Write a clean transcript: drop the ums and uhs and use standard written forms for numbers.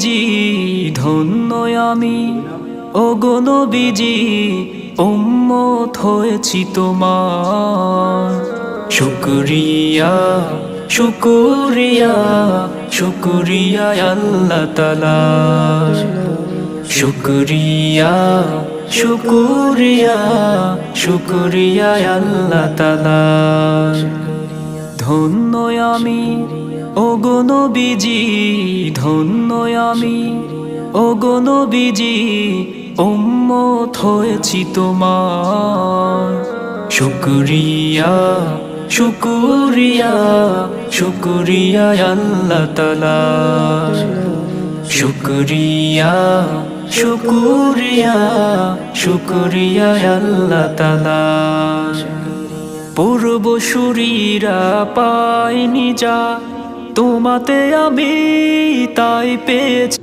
নবীজি ধন্য আমি, ওগো নবীজি উম্মত হয়েছি তোমার। শুকরিয়া শুকরিয়া শুকরিয়া আল্লাহ তাআলা, শুকরিয়া শুকরিয়া শুকরিয়া আল্লাহ তাআলা। ধন্য আমি, ওগো নবীজি ধন্য আমি, ওগো নবীজি উম্মত হয়েছি তোমার। শুকরিয়া শুকরিয়া শুকরিয়া আল্লাহ তাআলা, শুকরিয়া শুকরিয়া শুকরিয়া আল্লাহ তাআলা। পূর্বসূরীরা পায়নি যা তোমাতে আমি তাই পেয়েছি।